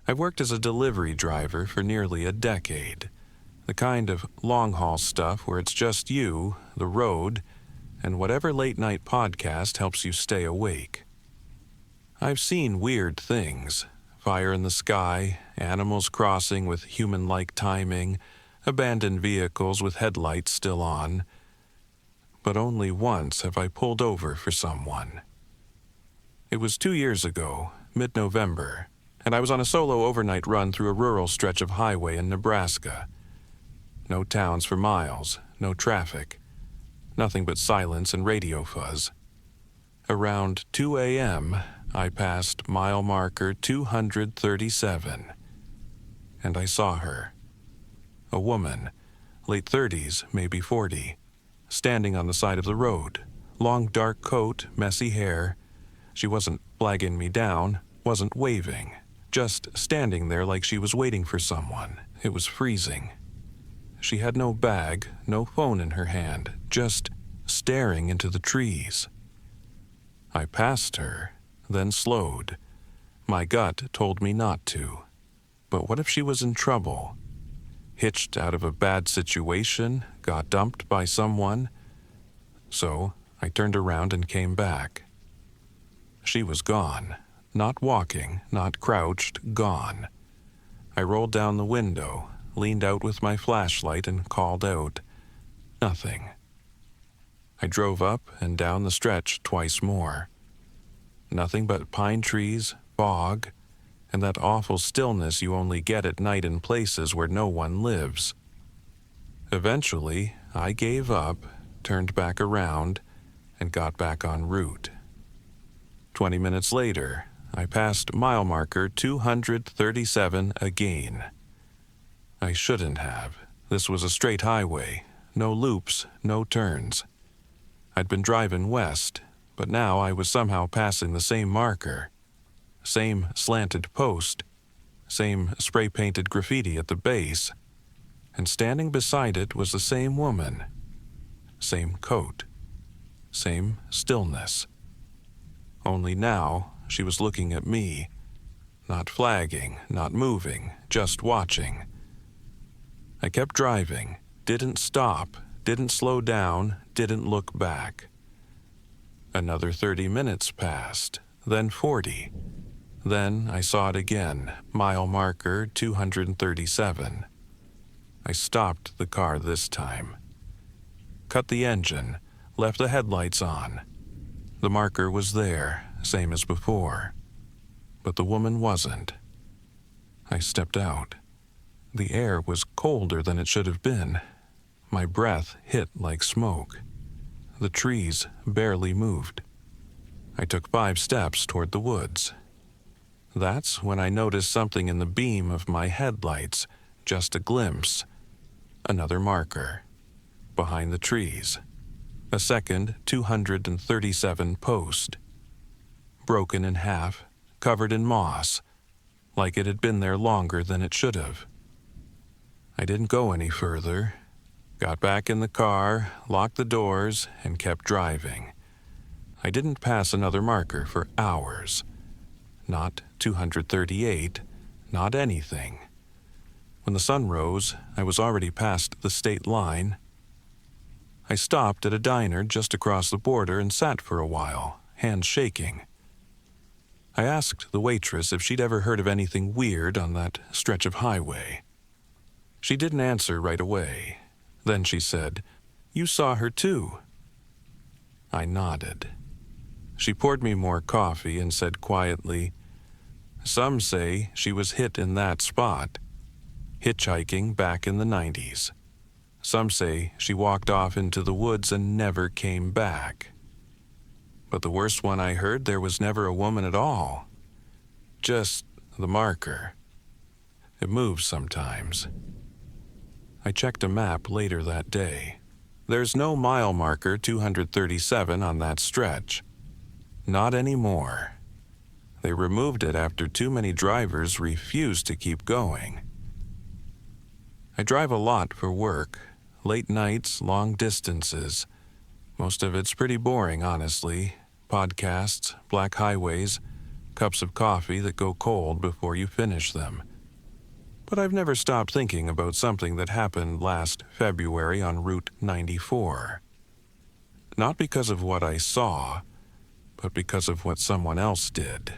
I've worked as a delivery driver for nearly a decade. The kind of long-haul stuff where it's just you, the road, and whatever late-night podcast helps you stay awake. I've seen weird things. Fire in the sky, animals crossing with human-like timing, abandoned vehicles with headlights still on. But only once have I pulled over for someone. It was 2 years ago, mid-November, and I was on a solo overnight run through a rural stretch of highway in Nebraska. No towns for miles, no traffic, nothing but silence and radio fuzz. Around 2 a.m., I passed mile marker 237, and I saw her. A woman, late 30s, maybe 40, standing on the side of the road, long dark coat, messy hair. She wasn't flagging me down, wasn't waving, just standing there like she was waiting for someone. It was freezing. She had no bag, no phone in her hand, just staring into the trees. I passed her, then slowed. My gut told me not to. But what if she was in trouble? Hitched out of a bad situation, got dumped by someone? So I turned around and came back. She was gone. Not walking, not crouched, gone. I rolled down the window, leaned out with my flashlight and called out. Nothing. I drove up and down the stretch twice more. Nothing but pine trees, fog, and that awful stillness you only get at night in places where no one lives. Eventually, I gave up, turned back around, and got back en route. 20 minutes later, I passed mile marker 237 again. I shouldn't have. This was a straight highway, no loops, no turns. I'd been driving west, but now I was somehow passing the same marker. Same slanted post, same spray-painted graffiti at the base, and standing beside it was the same woman. Same coat. Same stillness. Only now, she was looking at me, not flagging, not moving, just watching. I kept driving, didn't stop, didn't slow down, didn't look back. Another 30 minutes passed, then 40. Then I saw it again, mile marker 237. I stopped the car this time. Cut the engine, left the headlights on. The marker was there, same as before. But the woman wasn't. I stepped out. The air was colder than it should have been. My breath hit like smoke. The trees barely moved. I took 5 steps toward the woods. That's when I noticed something in the beam of my headlights, just a glimpse. Another marker. Behind the trees. A second 237 post. Broken in half, covered in moss, like it had been there longer than it should have. I didn't go any further. Got back in the car, locked the doors, and kept driving. I didn't pass another marker for hours. Not 238, not anything. When the sun rose, I was already past the state line. I stopped at a diner just across the border and sat for a while, hands shaking. I asked the waitress if she'd ever heard of anything weird on that stretch of highway. She didn't answer right away. Then she said, "You saw her too." I nodded. She poured me more coffee and said quietly, "Some say she was hit in that spot, hitchhiking back in the 90s. Some say she walked off into the woods and never came back. But the worst one I heard, there was never a woman at all. Just the marker. It moves sometimes." I checked a map later that day. There's no mile marker 237 on that stretch. Not anymore. They removed it after too many drivers refused to keep going. I drive a lot for work. Late nights, long distances. Most of it's pretty boring, honestly. Podcasts, black highways, cups of coffee that go cold before you finish them. But I've never stopped thinking about something that happened last February on Route 94. Not because of what I saw, but because of what someone else did.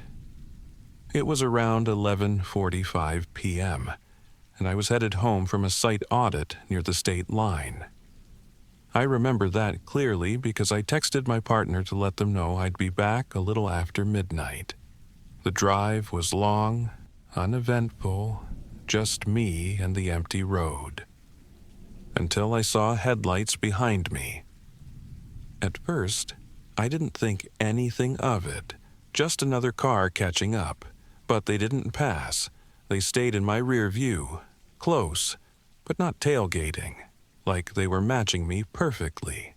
It was around 11:45 p.m., and I was headed home from a site audit near the state line. I remember that clearly because I texted my partner to let them know I'd be back a little after midnight. The drive was long, uneventful, just me and the empty road. Until I saw headlights behind me. At first, I didn't think anything of it, just another car catching up, but they didn't pass. They stayed in my rear view, close, but not tailgating, like they were matching me perfectly.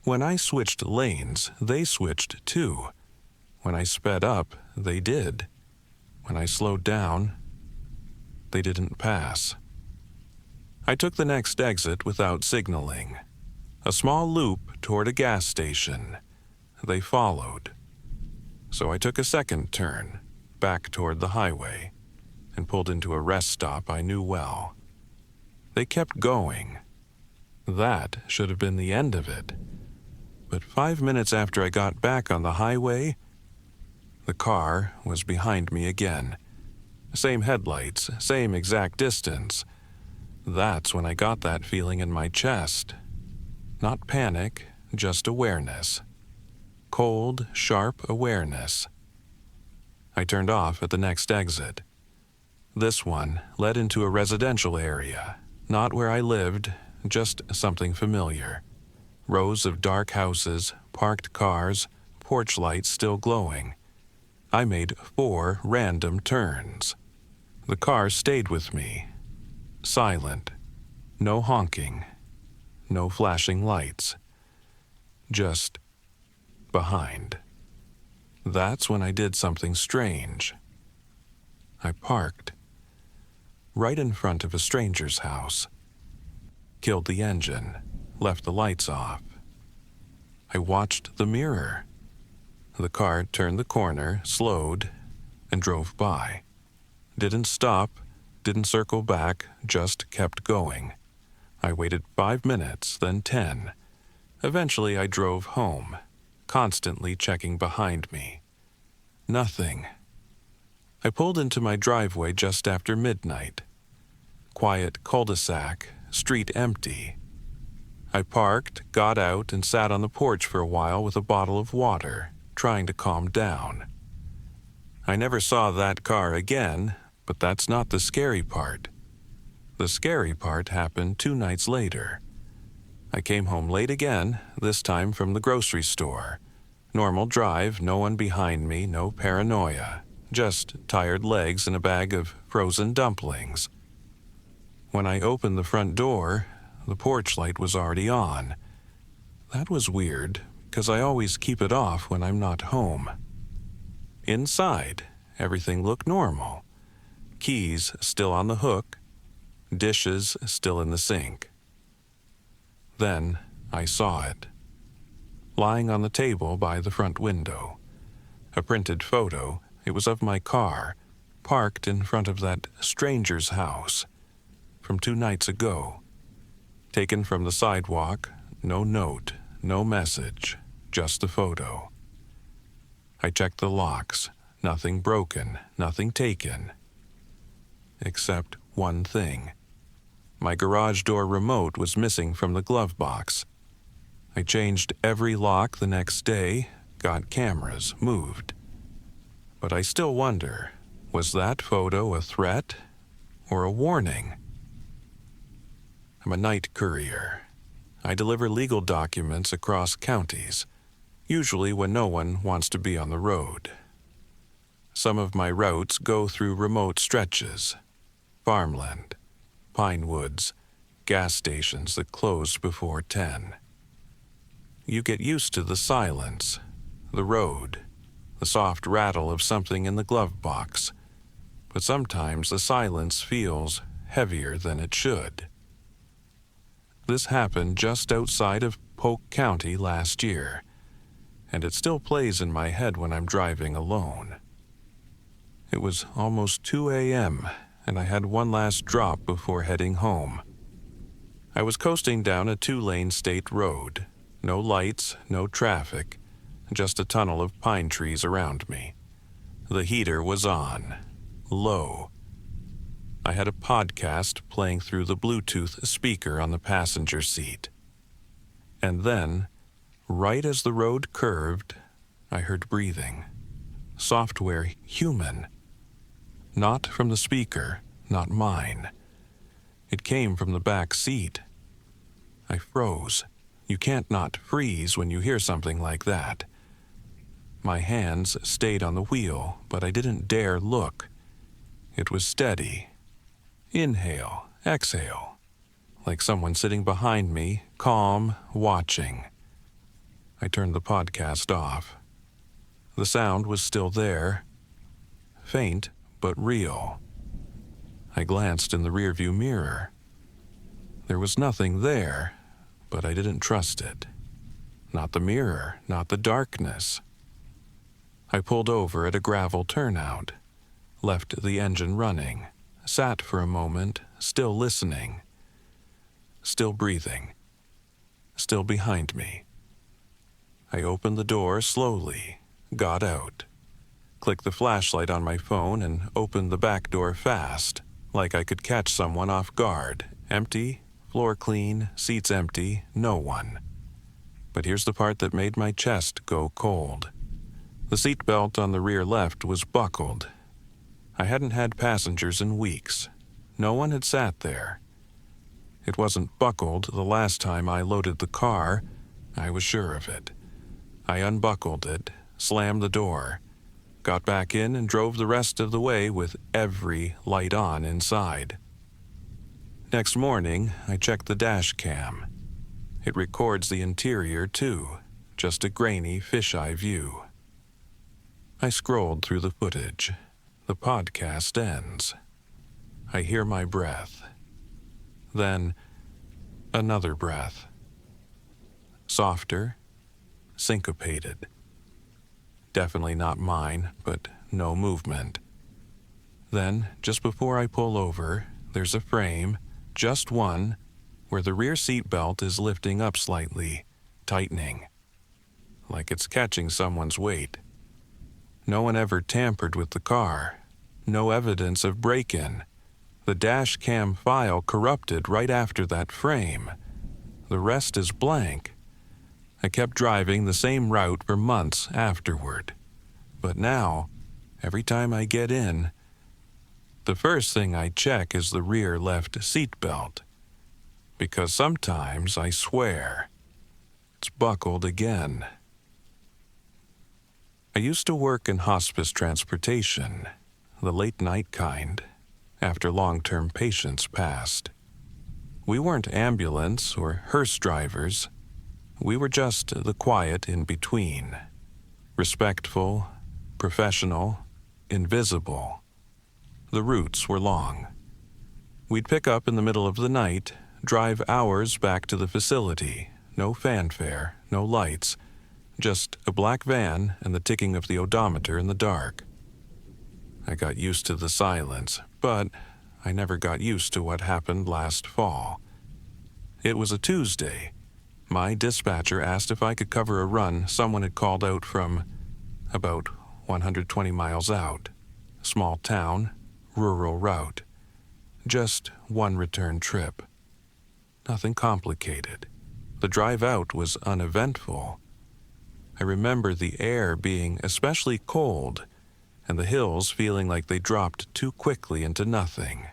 When I switched lanes, they switched too. When I sped up, they did. When I slowed down, they didn't pass. I took the next exit without signaling. A small loop toward a gas station. They followed. So I took a second turn, back toward the highway, and pulled into a rest stop I knew well. They kept going. That should have been the end of it. But 5 minutes after I got back on the highway, the car was behind me again. Same headlights, same exact distance. That's when I got that feeling in my chest. Not panic, just awareness. Cold, sharp awareness. I turned off at the next exit. This one led into a residential area, not where I lived, just something familiar. Rows of dark houses, parked cars, porch lights still glowing. I made 4 random turns. The car stayed with me. Silent. No honking. No flashing lights. Just behind. That's when I did something strange. I parked. Right in front of a stranger's house. Killed the engine. Left the lights off. I watched the mirror. The car turned the corner, slowed, and drove by. Didn't stop, didn't circle back, just kept going. I waited 5 minutes, then 10. Eventually I drove home, constantly checking behind me. Nothing. I pulled into my driveway just after midnight. Quiet cul-de-sac, street empty. I parked, got out, and sat on the porch for a while with a bottle of water, trying to calm down. I never saw that car again, but that's not the scary part. The scary part happened 2 nights later. I came home late again, this time from the grocery store. Normal drive, no one behind me, no paranoia. Just tired legs and a bag of frozen dumplings. When I opened the front door, the porch light was already on. That was weird, because I always keep it off when I'm not home. Inside, everything looked normal. Keys still on the hook, dishes still in the sink. Then I saw it. Lying on the table by the front window. A printed photo, it was of my car, parked in front of that stranger's house, from 2 nights ago. Taken from the sidewalk, no note, no message, just the photo. I checked the locks, nothing broken, nothing taken. Except one thing. My garage door remote was missing from the glove box. I changed every lock the next day, got cameras, moved. But I still wonder, was that photo a threat or a warning? I'm a night courier. I deliver legal documents across counties, usually when no one wants to be on the road. Some of my routes go through remote stretches, farmland, pine woods, gas stations that close before 10. You get used to the silence, the road, the soft rattle of something in the glove box, but sometimes the silence feels heavier than it should. This happened just outside of Polk County last year, and it still plays in my head when I'm driving alone. It was almost 2 a.m., and I had one last drop before heading home. I was coasting down a 2-lane state road. No lights, no traffic, just a tunnel of pine trees around me. The heater was on, low. I had a podcast playing through the Bluetooth speaker on the passenger seat. And then, right as the road curved, I heard breathing. Software human. Not from the speaker, not mine. It came from the back seat. I froze. You can't not freeze when you hear something like that. My hands stayed on the wheel, but I didn't dare look. It was steady. Inhale, exhale. Like someone sitting behind me, calm, watching. I turned the podcast off. The sound was still there. Faint, but real. I glanced in the rearview mirror. There was nothing there, but I didn't trust it. Not the mirror, not the darkness. I pulled over at a gravel turnout, left the engine running, sat for a moment, still listening, still breathing, still behind me. I opened the door slowly, got out, clicked the flashlight on my phone and opened the back door fast, like I could catch someone off guard. Empty, floor clean, seats empty, no one. But here's the part that made my chest go cold. The seatbelt on the rear left was buckled. I hadn't had passengers in weeks. No one had sat there. It wasn't buckled the last time I loaded the car. I was sure of it. I unbuckled it, slammed the door, got back in and drove the rest of the way with every light on inside. Next morning, I checked the dash cam. It records the interior too, just a grainy fisheye view. I scrolled through the footage. The podcast ends. I hear my breath. Then, another breath. Softer, syncopated. Definitely not mine, but no movement. Then, just before I pull over, there's a frame, just one, where the rear seat belt is lifting up slightly, tightening, like it's catching someone's weight. No one ever tampered with the car. No evidence of break-in. The dash cam file corrupted right after that frame. The rest is blank. I kept driving the same route for months afterward. But now, every time I get in, the first thing I check is the rear left seat belt. Because sometimes, I swear, it's buckled again. I used to work in hospice transportation, the late-night kind, after long-term patients passed. We weren't ambulance or hearse drivers. We were just the quiet in-between. Respectful, professional, invisible. The routes were long. We'd pick up in the middle of the night, drive hours back to the facility, no fanfare, no lights, just a black van and the ticking of the odometer in the dark. I got used to the silence, but I never got used to what happened last fall. It was a Tuesday. My dispatcher asked if I could cover a run someone had called out from about 120 miles out. Small town, rural route. Just one return trip. Nothing complicated. The drive out was uneventful. I remember the air being especially cold and the hills feeling like they dropped too quickly into nothing.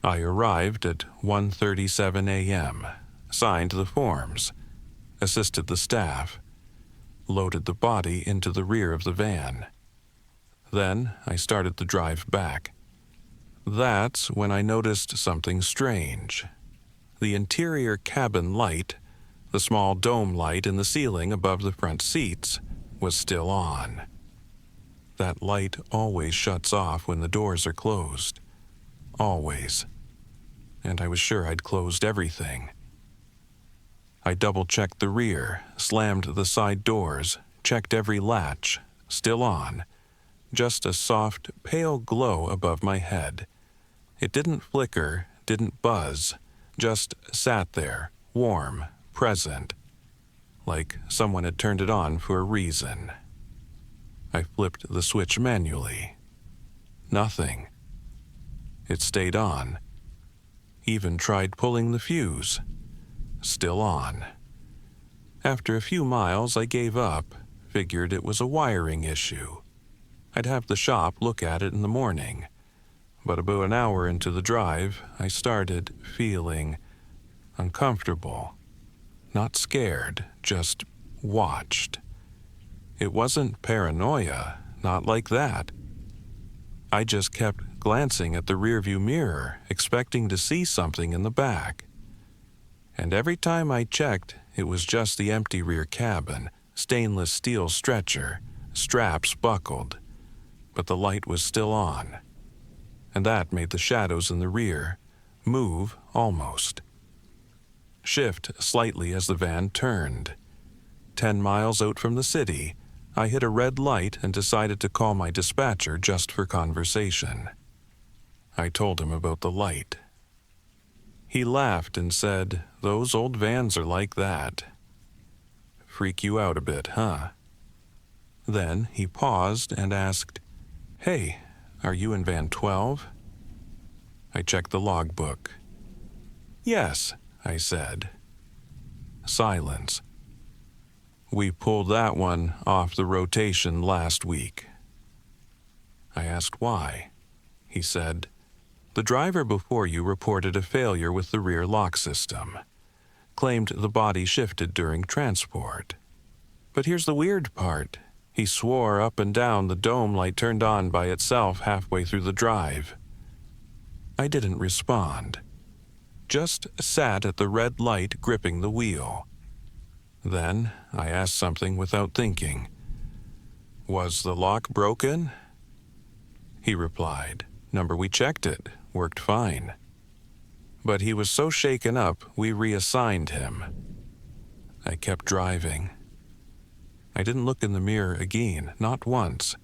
I arrived at 1:37 a.m., signed the forms, assisted the staff, loaded the body into the rear of the van. Then I started the drive back. That's when I noticed something strange. The interior cabin light, the small dome light in the ceiling above the front seats, was still on. That light always shuts off when the doors are closed. Always. And I was sure I'd closed everything. I double-checked the rear, slammed the side doors, checked every latch, still on. just a soft, pale glow above my head. It didn't flicker, didn't buzz, just sat there, warm, present, like someone had turned it on for a reason. I flipped the switch manually. Nothing. It stayed on. Even tried pulling the fuse. Still on. After a few miles, I gave up, figured it was a wiring issue. I'd have the shop look at it in the morning. But about an hour into the drive, I started feeling uncomfortable. Not scared, just watched. It wasn't paranoia, not like that. I just kept glancing at the rearview mirror, expecting to see something in the back. And every time I checked, it was just the empty rear cabin, stainless steel stretcher, straps buckled. But the light was still on. And that made the shadows in the rear move almost. Shift slightly as the van turned. 10 miles out from the city, I hit a red light and decided to call my dispatcher just for conversation. I told him about the light. He laughed and said, "Those old vans are like that. Freak you out a bit, huh?" Then he paused and asked, "Hey, are you in van 12? I checked the logbook. "Yes," I said. Silence. "We pulled that one off the rotation last week." I asked why. He said, "The driver before you reported a failure with the rear lock system. Claimed the body shifted during transport. But here's the weird part. He swore up and down the dome light turned on by itself halfway through the drive." I didn't respond. Just sat at the red light gripping the wheel. Then I asked something without thinking. "Was the lock broken?" He replied, "Number we checked it, worked fine." But he was so shaken up, we reassigned him. I kept driving. I didn't look in the mirror again, not once.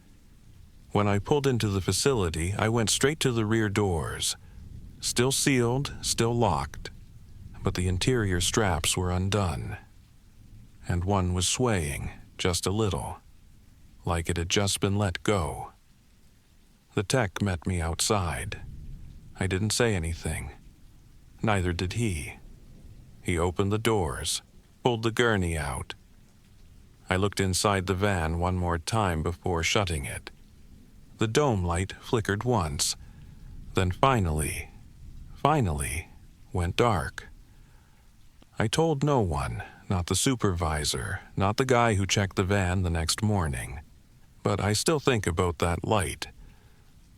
When I pulled into the facility, I went straight to the rear doors. Still sealed, still locked, but the interior straps were undone. And one was swaying, just a little, like it had just been let go. The tech met me outside. I didn't say anything. Neither did he. He opened the doors, pulled the gurney out. I looked inside the van one more time before shutting it. The dome light flickered once, then finally went dark. I told no one, not the supervisor, not the guy who checked the van the next morning. But I still think about that light,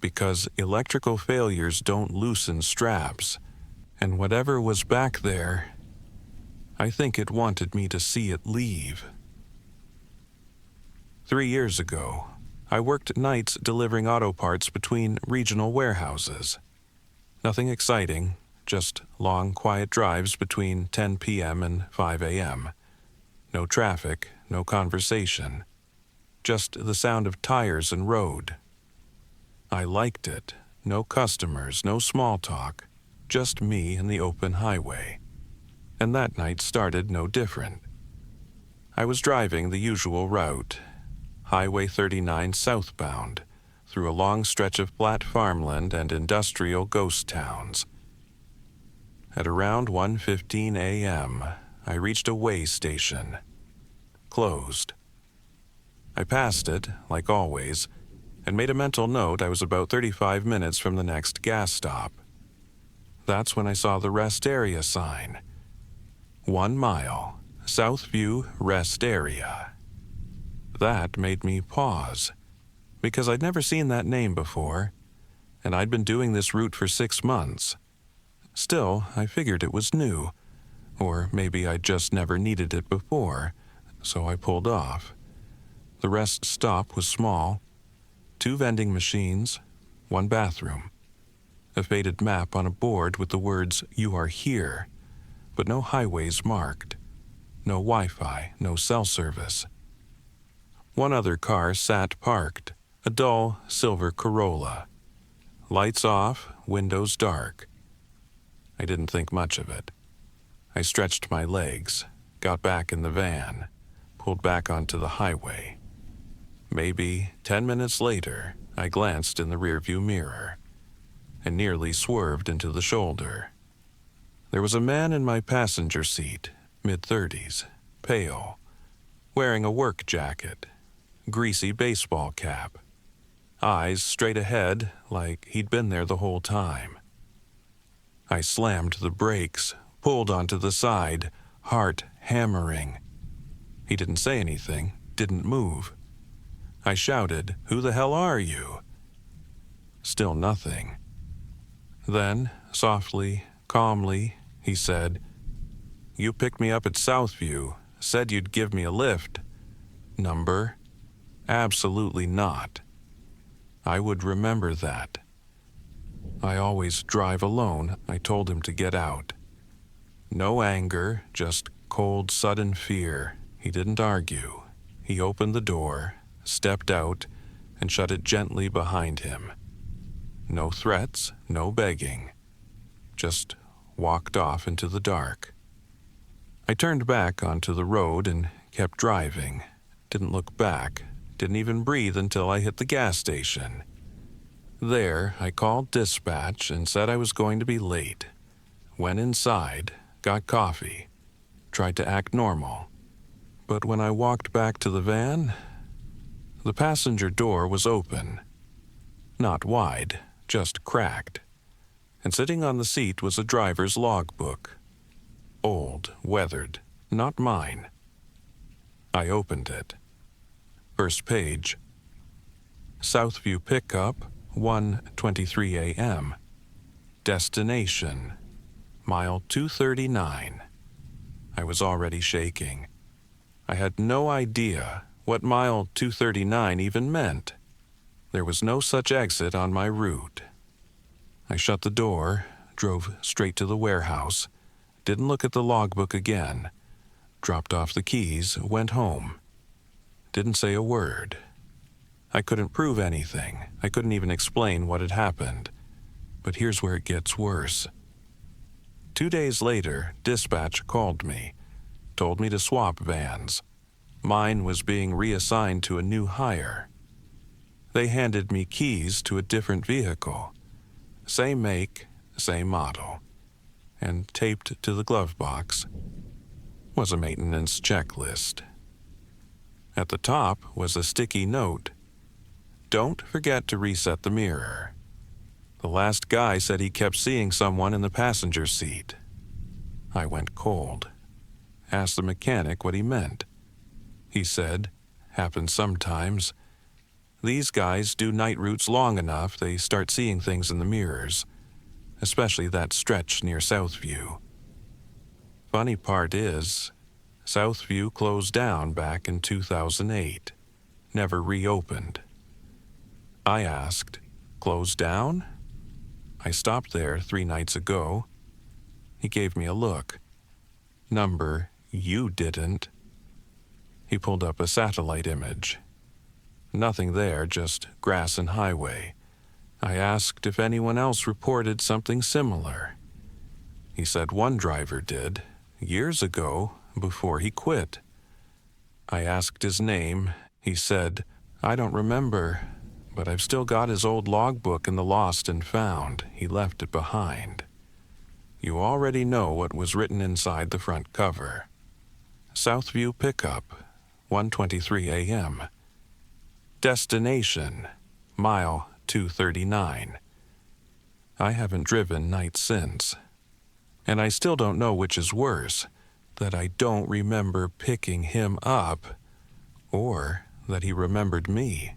because electrical failures don't loosen straps, and whatever was back there, I think it wanted me to see it leave. 3 years ago, I worked nights delivering auto parts between regional warehouses. Nothing exciting, just long, quiet drives between 10 p.m. and 5 a.m. No traffic, no conversation, just the sound of tires and road. I liked it. No customers, no small talk, just me and the open highway. And that night started no different. I was driving the usual route, Highway 39 southbound, through a long stretch of flat farmland and industrial ghost towns. At around 1:15 a.m., I reached a way station. Closed. I passed it, like always, and made a mental note I was about 35 minutes from the next gas stop. That's when I saw the rest area sign. 1 mile, Southview Rest Area. That made me pause, because I'd never seen that name before, and I'd been doing this route for 6 months. Still, I figured it was new, or maybe I'd just never needed it before, so I pulled off. The rest stop was small. 2 vending machines, 1 bathroom. A faded map on a board with the words, "You are here," but no highways marked. No Wi-Fi, no cell service. 1 other car sat parked, A dull silver Corolla. Lights off, windows dark. I didn't think much of it. I stretched my legs, got back in the van, pulled back onto the highway. Maybe 10 minutes later, I glanced in the rearview mirror and nearly swerved into the shoulder. There was a man in my passenger seat, mid-30s, pale, wearing a work jacket, greasy baseball cap, eyes straight ahead like he'd been there the whole time. I slammed the brakes, pulled onto the side, heart hammering. He didn't say anything, didn't move. I shouted, "Who the hell are you?" Still nothing. Then, softly, calmly, he said, "You picked me up at Southview, said you'd give me a lift. Number? Absolutely not. I would remember that. I always drive alone," I told him to get out. No anger, just cold, sudden fear. He didn't argue. He opened the door, stepped out, and shut it gently behind him. No threats, no begging. Just walked off into the dark. I turned back onto the road and kept driving. Didn't look back, didn't even breathe until I hit the gas station. There, I called dispatch and said I was going to be late. Went inside, got coffee, tried to act normal. But when I walked back to the van, the passenger door was open. Not wide, just cracked. And sitting on the seat was a driver's logbook. Old, weathered, not mine. I opened it. First page. Southview pickup, 1:23 a.m. Destination, mile 239. I was already shaking. I had no idea what mile 239 even meant. There was no such exit on my route. I shut the door, drove straight to the warehouse, didn't look at the logbook again, dropped off the keys, went home. Didn't say a word. I couldn't prove anything. I couldn't even explain what had happened. But here's where it gets worse. 2 days later, dispatch called me, told me to swap vans. Mine was being reassigned to a new hire. They handed me keys to a different vehicle. Same make, same model. And taped to the glove box was a maintenance checklist. At the top was a sticky note. Don't forget to reset the mirror. The last guy said he kept seeing someone in the passenger seat. I went cold. Asked the mechanic what he meant. He said, happens sometimes. These guys do night routes long enough, they start seeing things in the mirrors, especially that stretch near Southview. Funny part is, Southview closed down back in 2008, never reopened. I asked, closed down? I stopped there 3 nights ago. He gave me a look. Number, you didn't. He pulled up a satellite image. Nothing there, just grass and highway. I asked if anyone else reported something similar. He said one driver did, years ago, before he quit. I asked his name. He said, I don't remember, but I've still got his old logbook in the lost and found. He left it behind. You already know what was written inside the front cover. Southview pickup, 1:23 a.m. Destination, mile 239. I haven't driven nights since. And I still don't know which is worse, that I don't remember picking him up, or that he remembered me.